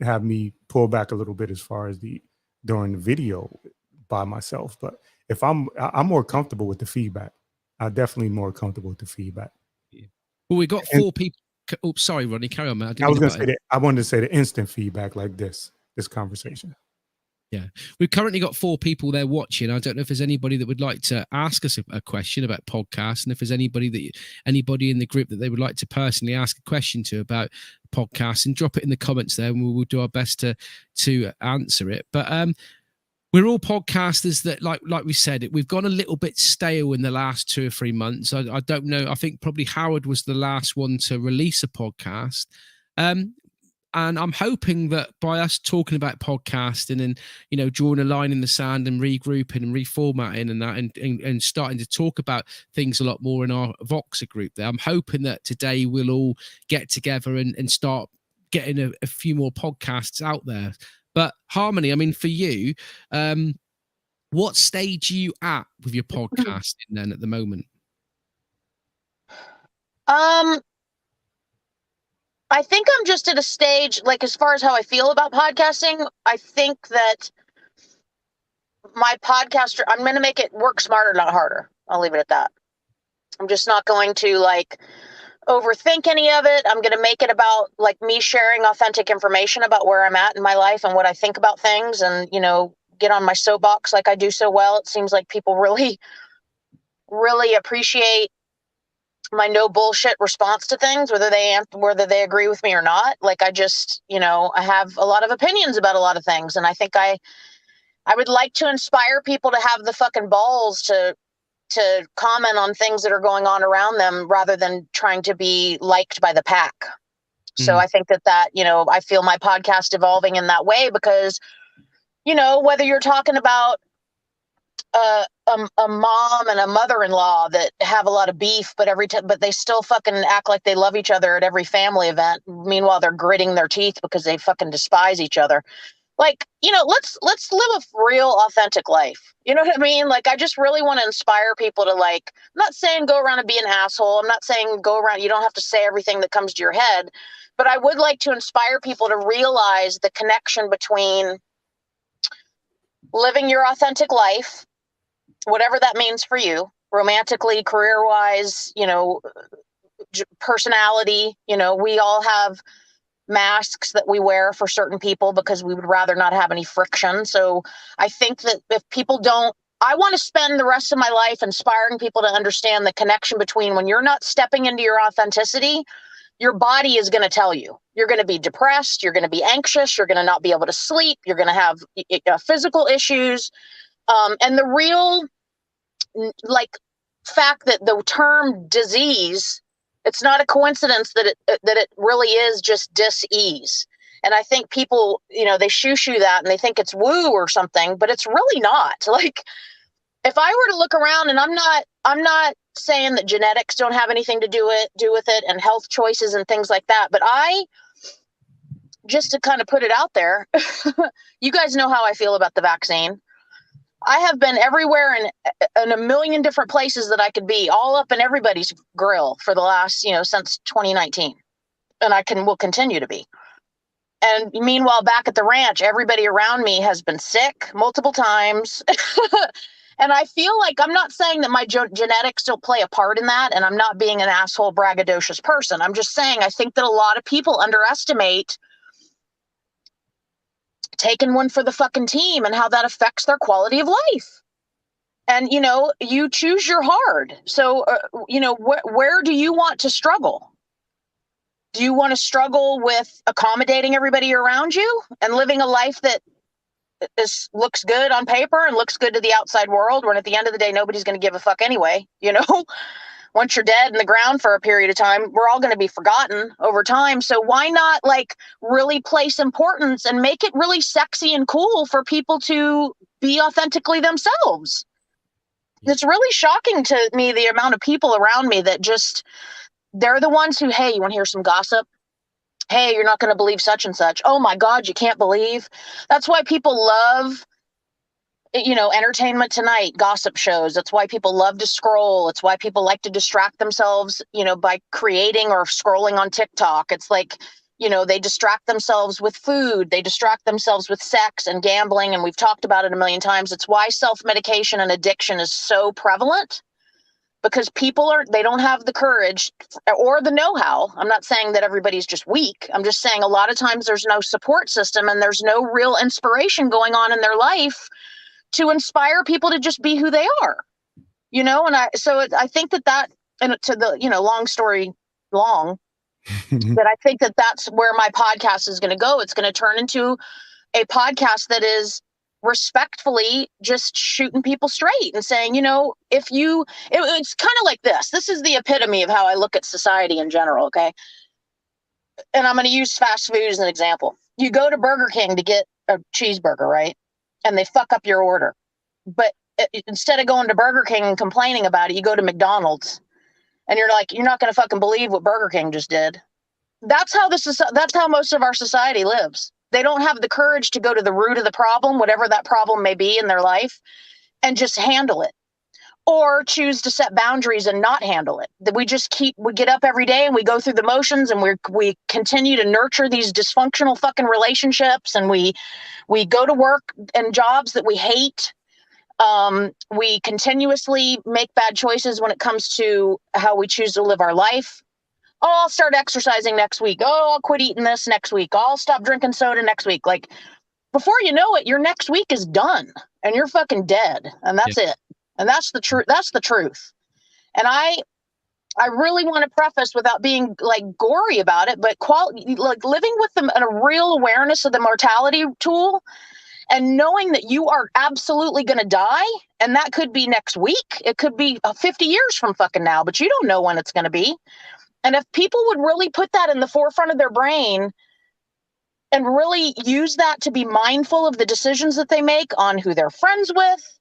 have me pull back a little bit as far as during the video by myself. But if I'm more comfortable with the feedback, I'm definitely more comfortable with the feedback. Well, we got 4 people. Oh, sorry, Ronnie, carry on, man. I was going to say that I wanted to say the instant feedback like this conversation. Yeah, we've currently got 4 people there watching. I don't know if there's anybody that would like to ask us a question about podcasts, and if there's anybody in the group that they would like to personally ask a question to about podcasts, and drop it in the comments there, and we will do our best to answer it. But we're all podcasters that, like we said, we've gone a little bit stale in the last 2 or 3 months. I don't know. I think probably Howard was the last one to release a podcast. And I'm hoping that by us talking about podcasting and, drawing a line in the sand and regrouping and reformatting and that and starting to talk about things a lot more in our Voxer group there, I'm hoping that today we'll all get together and start getting a few more podcasts out there. But Harmony, I mean, for you, what stage are you at with your podcasting then at the moment? I think I'm just at a stage, like, as far as how I feel about podcasting, I think that I'm going to make it work smarter, not harder. I'll leave it at that. I'm just not going to overthink any of it. I'm going to make it about me sharing authentic information about where I'm at in my life and what I think about things, and, get on my soapbox like I do so well. It seems like people really, really appreciate my no bullshit response to things, whether they agree with me or not. I just, I have a lot of opinions about a lot of things. And I think I would like to inspire people to have the fucking balls to comment on things that are going on around them rather than trying to be liked by the pack. Mm-hmm. So I think that, I feel my podcast evolving in that way because, whether you're talking about a mom and a mother-in-law that have a lot of beef, but but they still fucking act like they love each other at every family event. Meanwhile, they're gritting their teeth because they fucking despise each other. Let's live a real authentic life. You know what I mean? I just really want to inspire people to I'm not saying go around and be an asshole. I'm not saying go around. You don't have to say everything that comes to your head, but I would like to inspire people to realize the connection between living your authentic life, whatever that means for you, romantically, career-wise, personality. We all have masks that we wear for certain people because we would rather not have any friction. So I think that if people I want to spend the rest of my life inspiring people to understand the connection between when you're not stepping into your authenticity, your body is going to tell you. You're going to be depressed. You're going to be anxious. You're going to not be able to sleep. You're going to have physical issues. And the real fact that the term disease, it's not a coincidence that it really is just dis-ease. And I think people, they shoo-shoo that and they think it's woo or something, but it's really not. If I were to look around, and I'm not saying that genetics don't have anything to do with it and health choices and things like that, but just to kind of put it out there, you guys know how I feel about the vaccine. I have been everywhere in a million different places that I could be, all up in everybody's grill for the last, since 2019. And will continue to be. And meanwhile, back at the ranch, everybody around me has been sick multiple times. And I feel like, I'm not saying that my genetics don't play a part in that, and I'm not being an asshole, braggadocious person. I'm just saying I think that a lot of people underestimate taken one for the fucking team and how that affects their quality of life. And, you know, you choose your hard. So, you know, where do you want to struggle? Do you want to struggle with accommodating everybody around you and living a life that looks good on paper and looks good to the outside world, when at the end of the day, nobody's going to give a fuck anyway? You know, once you're dead in the ground for a period of time, we're all going to be forgotten over time. So why not like really place importance and make it really sexy and cool for people to be authentically themselves? It's really shocking to me, the amount of people around me that just, they're the ones who, hey, you want to hear some gossip? Hey, you're not going to believe such and such. Oh my God, you can't believe. That's why people love, you know, Entertainment Tonight, gossip shows. That's why people love to scroll. It's why people like to distract themselves, you know, by creating or scrolling on TikTok. It's like, you know, they distract themselves with food. They distract themselves with sex and gambling. And we've talked about it a million times. It's why self-medication and addiction is so prevalent, because people they don't have the courage or the know-how. I'm not saying that everybody's just weak. I'm just saying a lot of times there's no support system and there's no real inspiration going on in their life to inspire people to just be who they are, you know? And I think that, and to the, you know, long story long, but I think that that's where my podcast is going to go. It's going to turn into a podcast that is respectfully just shooting people straight and saying, you know, it's kind of like this. This is the epitome of how I look at society in general. Okay. And I'm going to use fast food as an example. You go to Burger King to get a cheeseburger, right? And they fuck up your order. But instead of going to Burger King and complaining about it, you go to McDonald's and you're like, you're not going to fucking believe what Burger King just did. That's how most of our society lives. They don't have the courage to go to the root of the problem, whatever that problem may be in their life, and just handle it, or choose to set boundaries and not handle it. That we get up every day and we go through the motions and we continue to nurture these dysfunctional fucking relationships, and we go to work and jobs that we hate. We continuously make bad choices when it comes to how we choose to live our life. Oh, I'll start exercising next week. Oh, I'll quit eating this next week. I'll stop drinking soda next week. Like, before you know it, your next week is done and you're fucking dead. And that's it. And that's the truth. That's the truth. And I really want to preface, without being like gory about it, but like living with them and a real awareness of the mortality tool, and knowing that you are absolutely going to die. And that could be next week. It could be 50 years from fucking now, but you don't know when it's going to be. And if people would really put that in the forefront of their brain and really use that to be mindful of the decisions that they make on who they're friends with,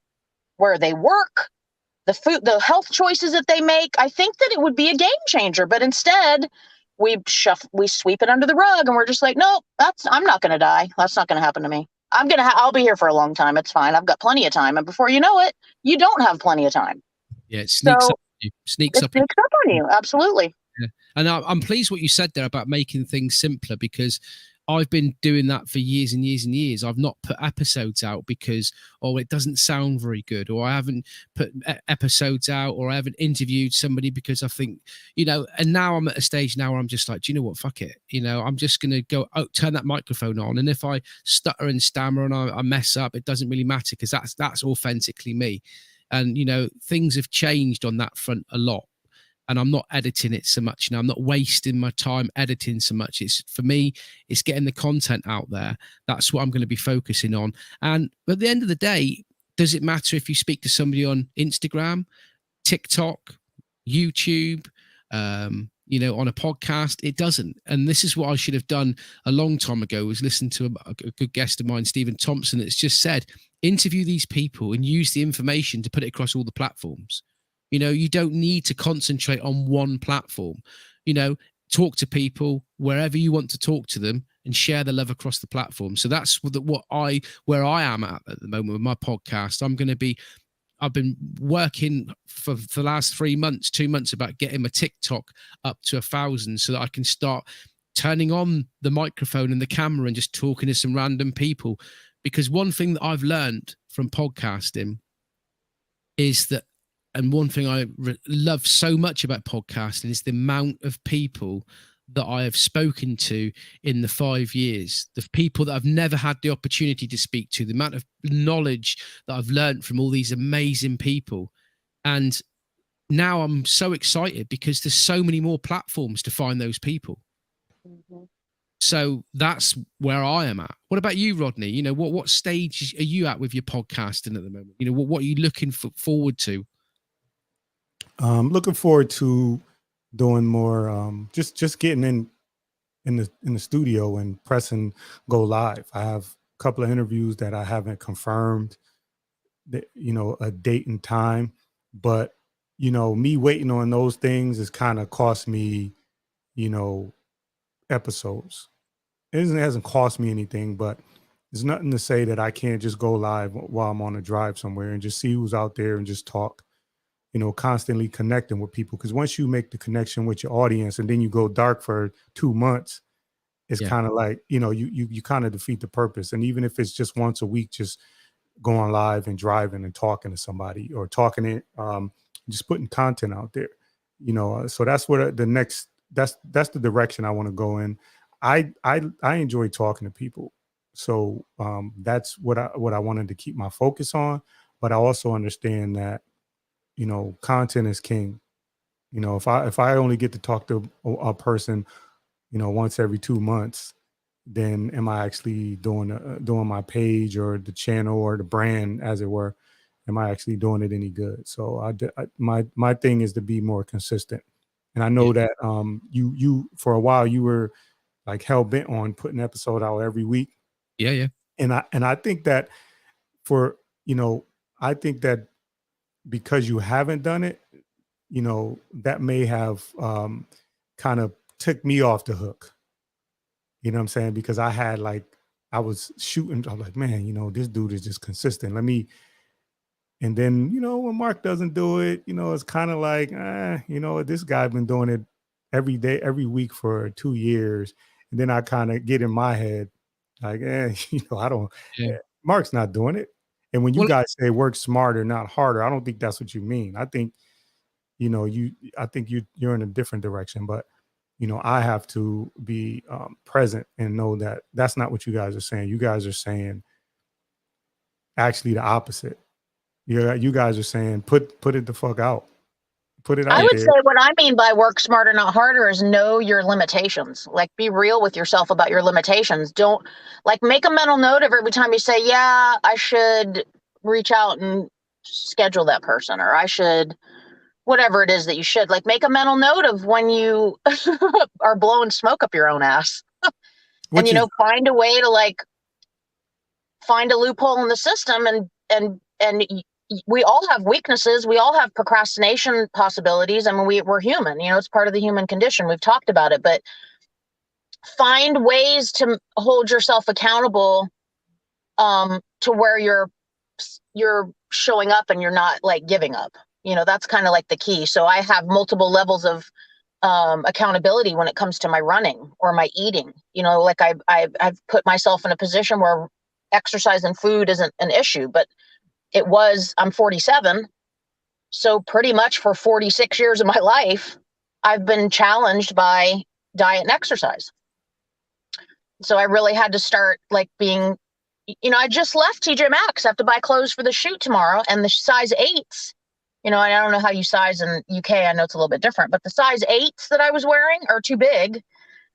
where they work, the food, the health choices that they make, I think that it would be a game changer. But instead, we sweep it under the rug and we're just like, no, I'm not going to die. That's not going to happen to me. I'll be here for a long time. It's fine. I've got plenty of time. And before you know it, you don't have plenty of time. Yeah, it sneaks up on you. Sneaks up on you. Absolutely. Yeah. And I'm pleased what you said there about making things simpler, because I've been doing that for years and years and years. I've not put episodes out because, it doesn't sound very good, or I haven't put episodes out, or I haven't interviewed somebody because I think, and now I'm at a stage now where I'm just like, do you know what? Fuck it. I'm just going to go turn that microphone on. And if I stutter and stammer and I mess up, it doesn't really matter, because that's authentically me. And, things have changed on that front a lot. And I'm not editing it so much now. I'm not wasting my time editing so much. For me, it's getting the content out there. That's what I'm going to be focusing on. And at the end of the day, does it matter if you speak to somebody on Instagram, TikTok, YouTube, on a podcast? It doesn't. And this is what I should have done a long time ago, was listen to a good guest of mine, Stephen Thompson, that's just said, interview these people and use the information to put it across all the platforms. You don't need to concentrate on one platform. Talk to people wherever you want to talk to them and share the love across the platform. So that's where I am at the moment with my podcast. I've been working for the last 2 months about getting my TikTok up to 1,000 so that I can start turning on the microphone and the camera and just talking to some random people. Because one thing that I've learned from podcasting is that, and one thing I love so much about podcasting, is the amount of people that I have spoken to in the 5 years, the people that I've never had the opportunity to speak to, the amount of knowledge that I've learned from all these amazing people. And now I'm so excited because there's so many more platforms to find those people. Mm-hmm. So that's where I am at. What about you, Rodney? You know, what stage are you at with your podcasting at the moment? You know, what are you looking forward to? Looking forward to doing more, just getting in the studio and pressing go live. I have a couple of interviews that I haven't confirmed that, you know, a date and time, but you know, me waiting on those things has kind of cost me, you know, episodes. It hasn't cost me anything, but there's nothing to say that I can't just go live while I'm on a drive somewhere and just see who's out there and just talk, you know, constantly connecting with people. Because once you make the connection with your audience and then you go dark for 2 months, it's kind of like, you know, you kind of defeat the purpose. And even if it's just once a week, just going live and driving and talking to somebody or talking it, just putting content out there, you know. So that's what the next, that's the direction I want to go in. I enjoy talking to people. So that's what I wanted to keep my focus on. But I also understand that, you know, content is king. You know, if I only get to talk to a person, you know, once every 2 months, then am I actually doing my page or the channel or the brand, as it were? Am I actually doing it any good? So my thing is to be more consistent. And I know that you for a while you were like hell bent on putting an episode out every week. Yeah. And I think that I think that because you haven't done it, you know, that may have kind of took me off the hook. You know what I'm saying? Because I was shooting, I'm like, man, you know, this dude is just consistent. And then, you know, when Mark doesn't do it, you know, it's kind of like, you know, this guy been doing it every day, every week for 2 years. And then I kind of get in my head, like, you know, Mark's not doing it. And when you guys say work smarter, not harder, I don't think that's what you mean. I think, you know, you're in a different direction, but you know, I have to be present and know that that's not what you guys are saying. You guys are saying actually the opposite. You guys are saying put it the fuck out. Put it out there. I would say what I mean by work smarter, not harder is know your limitations. Like be real with yourself about your limitations. Don't like make a mental note of every time you say, yeah, I should reach out and schedule that person, or I should, whatever it is that you should, like make a mental note of when you are blowing smoke up your own ass. And, you know, find a way to like find a loophole in the system and we all have weaknesses. We all have procrastination possibilities. I mean, we're human, you know, it's part of the human condition. We've talked about it, but find ways to hold yourself accountable to where you're showing up and you're not like giving up. You know, that's kind of like the key. So I have multiple levels of accountability when it comes to my running or my eating. You know, like I've put myself in a position where exercise and food isn't an issue, but I'm 47. So pretty much for 46 years of my life, I've been challenged by diet and exercise. So I really had to start like being, you know, I just left TJ Maxx. I have to buy clothes for the shoot tomorrow, and the size 8s, you know, I don't know how you size in UK. I know it's a little bit different, but the size 8s that I was wearing are too big.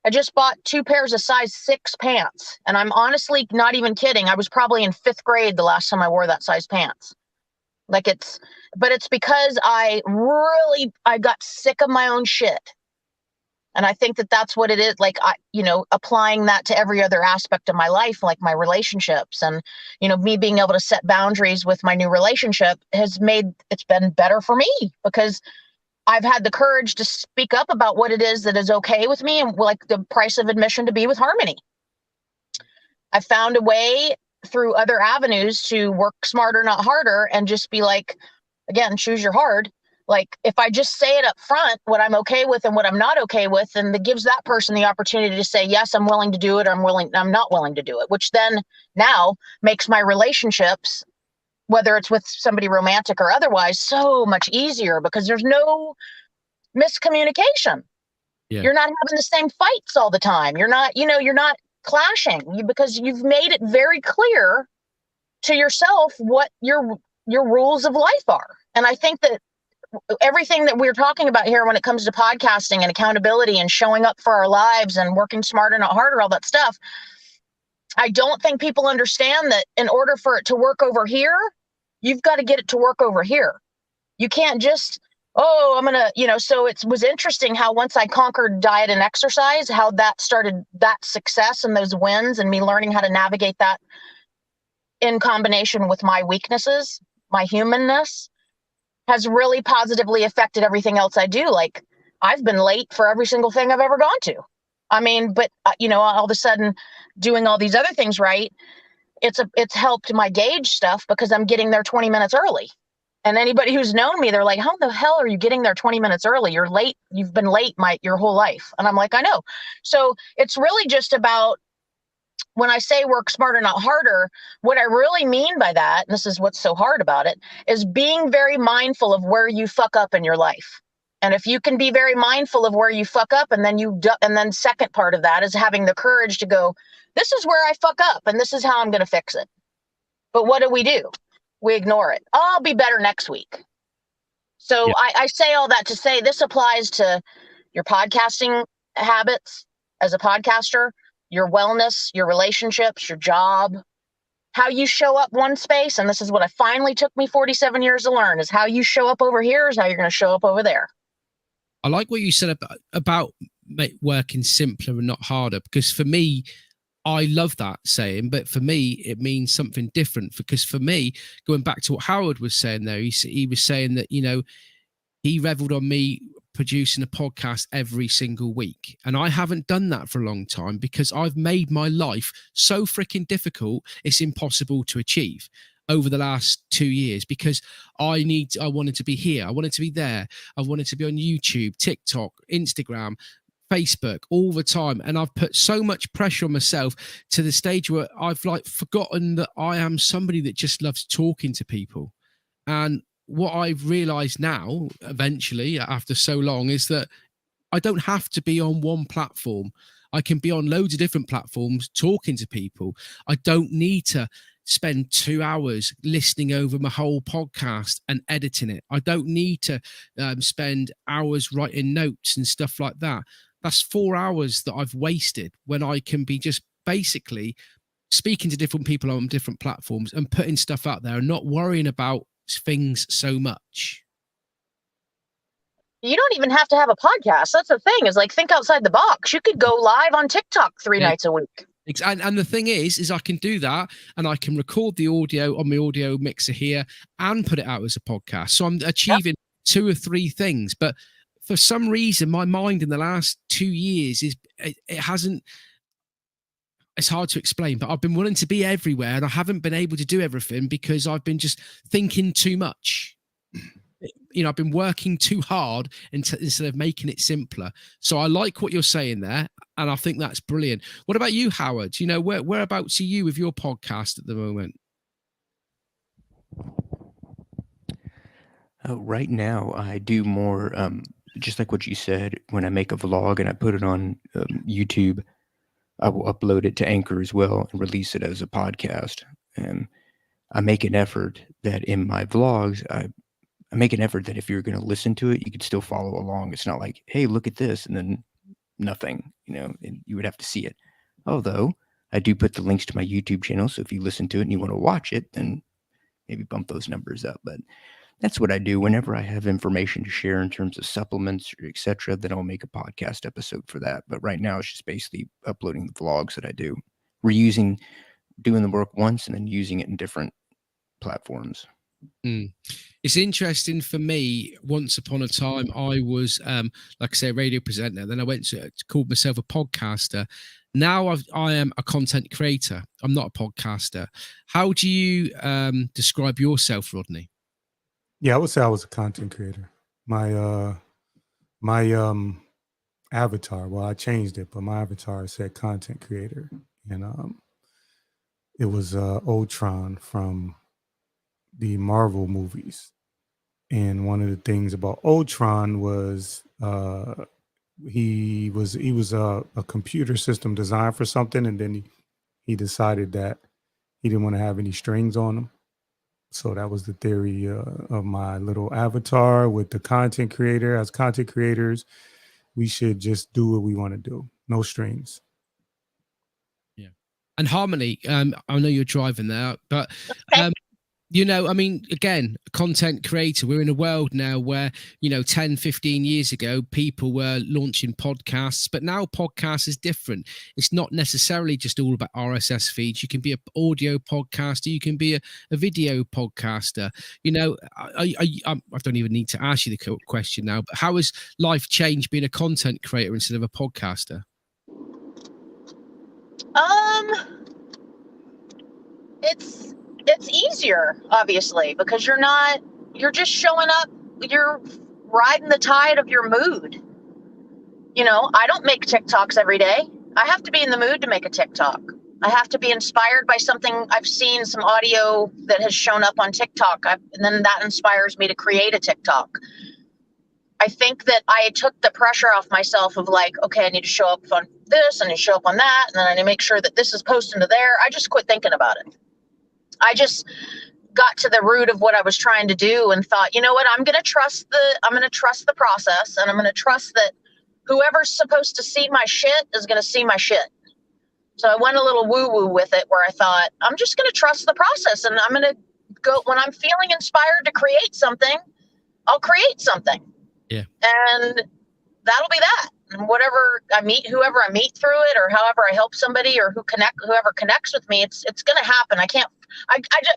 I just bought 2 pairs of size 6 pants. And I'm honestly not even kidding. I was probably in 5th grade the last time I wore that size pants. But it's because I got sick of my own shit. And I think that that's what it is. Like, applying that to every other aspect of my life, like my relationships and, you know, me being able to set boundaries with my new relationship it's been better for me because I've had the courage to speak up about what it is that is okay with me and like the price of admission to be with Harmony. I found a way through other avenues to work smarter, not harder, and just be like, again, choose your hard. Like if I just say it up front, what I'm okay with and what I'm not okay with, and that gives that person the opportunity to say, yes, I'm willing to do it, or I'm not willing to do it, which then now makes my relationships, whether it's with somebody romantic or otherwise, so much easier because there's no miscommunication. Yeah. You're not having the same fights all the time. You're not clashing because you've made it very clear to yourself what your rules of life are. And I think that everything that we're talking about here when it comes to podcasting and accountability and showing up for our lives and working smarter, not harder, all that stuff, I don't think people understand that in order for it to work over here, you've got to get it to work over here. You can't just, oh, I'm going to, so it was interesting how once I conquered diet and exercise, how that started, that success and those wins and me learning how to navigate that in combination with my weaknesses, my humanness, has really positively affected everything else I do. Like, I've been late for every single thing I've ever gone to. I mean, but all of a sudden doing all these other things right, it's helped my gauge stuff because I'm getting there 20 minutes early. And anybody who's known me, they're like, how the hell are you getting there 20 minutes early? You're late. You've been late your whole life. And I'm like, I know. So it's really just about, when I say work smarter, not harder, what I really mean by that, and this is what's so hard about it, is being very mindful of where you fuck up in your life. And if you can be very mindful of where you fuck up, and then second part of that is having the courage to go, this is where I fuck up and this is how I'm going to fix it. But what do? We ignore it. Oh, I'll be better next week. So yeah. I say all that to say this applies to your podcasting habits as a podcaster, your wellness, your relationships, your job, how you show up one space. And this is what I finally took me 47 years to learn, is how you show up over here is how you're going to show up over there. I like what you said about working simpler and not harder, because for me, I love that saying, but for me, it means something different. Because for me, going back to what Howard was saying there, he was saying that, he reveled on me producing a podcast every single week. And I haven't done that for a long time because I've made my life so freaking difficult, it's impossible to achieve over the last 2 years, because I wanted to be here. I wanted to be there. I wanted to be on YouTube, TikTok, Instagram, Facebook all the time. And I've put so much pressure on myself to the stage where I've forgotten that I am somebody that just loves talking to people. And what I've realized now, eventually, after so long, is that I don't have to be on one platform. I can be on loads of different platforms talking to people. I don't need to spend 2 hours listening over my whole podcast and editing it. I don't need to spend hours writing notes and stuff like that. That's 4 hours that I've wasted when I can be just basically speaking to different people on different platforms and putting stuff out there and not worrying about things so much. You don't even have to have a podcast. That's the thing, is think outside the box. You could go live on TikTok 3 nights a week. And the thing is I can do that, and I can record the audio on my audio mixer here and put it out as a podcast. So I'm achieving 2 or 3 things. But for some reason, my mind in the last 2 years it's hard to explain, but I've been wanting to be everywhere and I haven't been able to do everything because I've been just thinking too much. I've been working too hard instead of making it simpler. So I like what you're saying there, and I think that's brilliant. What about you, Howard? Whereabouts are you with your podcast at the moment? Right now, I do more, just like what you said, when I make a vlog and I put it on YouTube, I will upload it to Anchor as well and release it as a podcast. And I make an effort that in my vlogs, I make an effort that if you're going to listen to it, you could still follow along. It's not like, hey, look at this, and then nothing, and you would have to see it. Although I do put the links to my YouTube channel. So if you listen to it and you want to watch it, then maybe bump those numbers up. But that's what I do whenever I have information to share in terms of supplements, etc. Then I'll make a podcast episode for that. But right now, it's just basically uploading the vlogs that I do. doing the work once and then using it in different platforms. It's interesting for me. Once upon a time, I was, like I say, a radio presenter. Then I went to called myself a podcaster. Now I am a content creator. I'm not a podcaster. How do you describe yourself, Rodney? Yeah, I would say I was a content creator. My avatar, well, I changed it, but my avatar said content creator. And it was Ultron from the Marvel movies. And one of the things about Ultron was he was a computer system design for something, and then he decided that he didn't want to have any strings on him. So that was the theory of my little avatar with the content creator. As content creators, we should just do what we want to do. No strings. Yeah. And Harmony, I know you're driving there, but I mean, again, content creator, we're in a world now where, 10, 15 years ago, people were launching podcasts, but now podcast is different. It's not necessarily just all about RSS feeds. You can be an audio podcaster. You can be a video podcaster. I don't even need to ask you the question now, but how has life changed being a content creator instead of a podcaster? It's easier, obviously, because you're just showing up, you're riding the tide of your mood. I don't make TikToks every day. I have to be in the mood to make a TikTok. I have to be inspired by something I've seen, some audio that has shown up on TikTok, and then that inspires me to create a TikTok. I think that I took the pressure off myself of like, okay, I need to show up on this, I need to show up on that, and then I need to make sure that this is posted to there. I just quit thinking about it. I just got to the root of what I was trying to do and thought, you know what, I'm going to trust the process, and I'm going to trust that whoever's supposed to see my shit is going to see my shit. So I went a little woo-woo with it, where I thought, I'm just going to trust the process, and I'm going to go when I'm feeling inspired to create something, I'll create something. Yeah. And that'll be that. And whoever I meet through it, or however I help somebody, or whoever connects with me, it's going to happen. I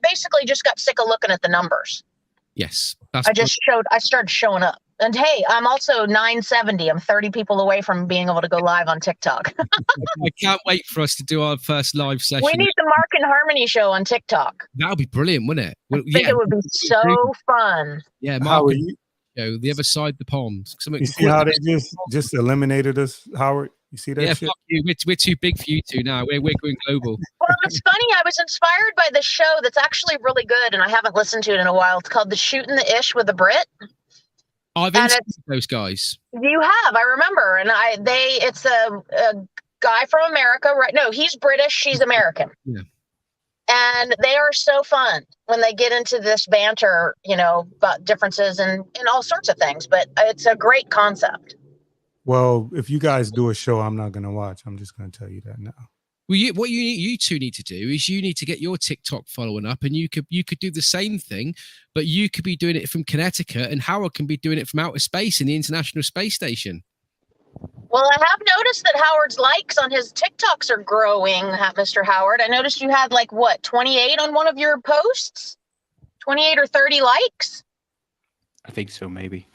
basically just got sick of looking at the numbers. Yes. I started showing up. And hey, I'm also 970. I'm 30 people away from being able to go live on TikTok. I can't wait for us to do our first live session. We need the Mark and Harmony show on TikTok. That would be brilliant, wouldn't it? I think it would be so fun. Yeah, Mark. The other side of the pond. You see how they just eliminated us, Howard? You see that? Yeah, shit? fuck you. We're too big for you two now. We're going global. Well, it's funny. I was inspired by this show that's actually really good, and I haven't listened to it in a while. It's called The Shootin' the Ish with a Brit. I've interviewed those guys. You have, I remember, and it's a guy from America, right? No, he's British. She's American. Yeah. And they are so fun when they get into this banter, about differences and all sorts of things. But it's a great concept. Well, if you guys do a show, I'm not going to watch. I'm just going to tell you that now. Well, what you two need to do is you need to get your TikTok following up, and you could do the same thing, but you could be doing it from Connecticut, and Howard can be doing it from outer space in the International Space Station. Well, I have noticed that Howard's likes on his TikToks are growing, Mr. Howard. I noticed you had 28 on one of your posts? 28 or 30 likes? I think so, maybe.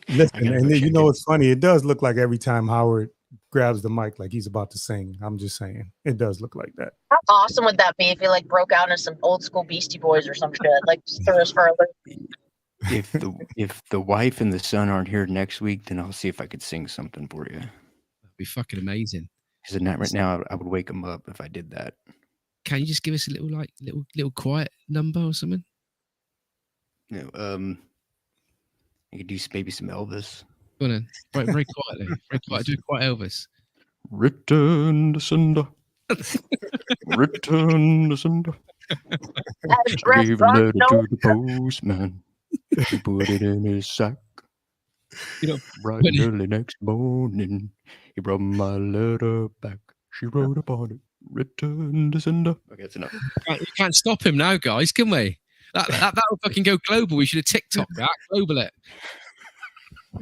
Listen, and then, it's funny. It does look like every time Howard grabs the mic like he's about to sing. I'm just saying. It does look like that. How awesome would that be if he broke out into some old school Beastie Boys or some shit? Just throw us for a loop. If the wife and the son aren't here next week, then I'll see if I could sing something for you. That'd be fucking amazing. Because right now, I would wake them up if I did that. Can you just give us a little quiet number or something? I could do maybe some Elvis. Go on then. Right, very quietly. Very quiet. Do quiet Elvis. Return to sender. Return to sender. Gave a letter to the postman. He put it in his sack. Bright early next morning, he brought my letter back. She wrote upon it, return to sender. Okay, that's enough. We can't stop him now, guys, can we? That'll fucking go global. We should have TikTok that, global it.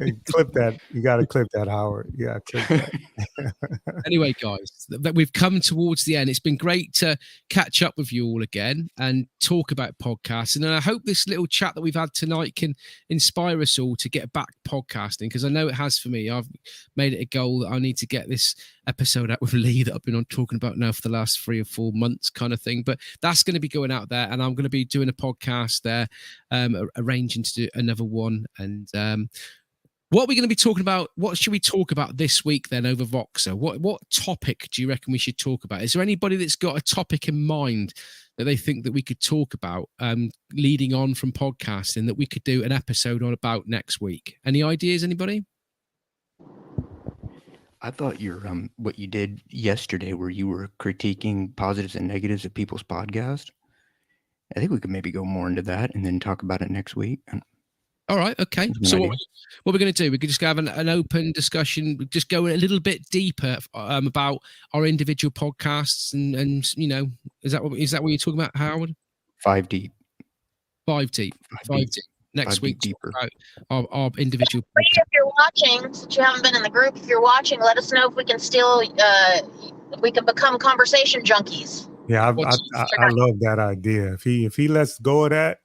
Hey, clip that. You got to clip that, Howard. Yeah, clip that. Anyway, guys, that we've come towards the end. It's been great to catch up with you all again and talk about podcasts. And I hope this little chat that we've had tonight can inspire us all to get back podcasting, because I know it has for me. I've made it a goal that I need to get this episode out with Lee that I've been on talking about now for the last 3 or 4 months kind of thing. But that's going to be going out there, and I'm going to be doing a podcast there, arranging to do another one. And what are we going to be talking about? What should we talk about this week then over Voxer? What topic do you reckon we should talk about? Is there anybody that's got a topic in mind that they think that we could talk about leading on from podcasting that we could do an episode on about next week? Any ideas, anybody? I thought your what you did yesterday, where you were critiquing positives and negatives of people's podcast. I think we could maybe go more into that and then talk about it next week. All right. Okay. That's an So idea. what we're going to do, we could just have an open discussion, just go a little bit deeper about our individual podcasts, and you know, is that what you're talking about, Howard? 5 deep. 5 deep. 5 deep. Next 5 week, deep deeper. our individual. If you're watching, since you haven't been in the group, if you're watching, let us know if we can still we can become conversation junkies. Yeah, I love that idea. If he lets go of that,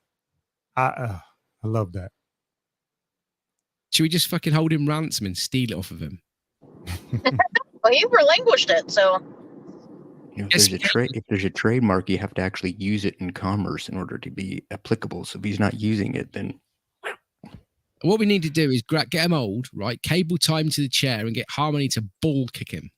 I love that. Should we just fucking hold him ransom and steal it off of him? Well, he relinquished it, so You know, Yes, if there's a trademark, you have to actually use it in commerce in order to be applicable. So if he's not using it, then What we need to do is get him old, right? Cable tie him to the chair and get Harmony to ball kick him.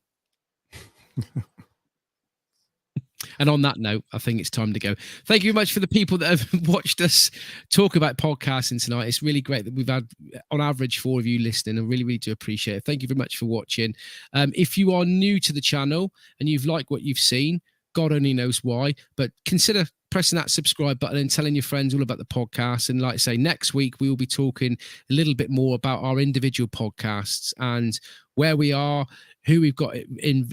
And on that note, I think it's time to go. Thank you very much for the people that have watched us talk about podcasting tonight. It's really great that we've had, on average, 4 of you listening. I really, really do appreciate it. Thank you very much for watching. If you are new to the channel and you've liked what you've seen, God only knows why, but consider pressing that subscribe button and telling your friends all about the podcast. And like I say, next week, we will be talking a little bit more about our individual podcasts and where we are, who we've got in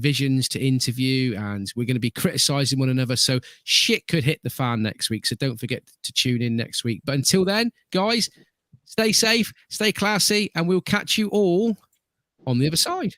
visions to interview, and we're going to be criticizing one another. So shit could hit the fan next week. So don't forget to tune in next week. But until then, guys, stay safe, stay classy, and we'll catch you all on the other side.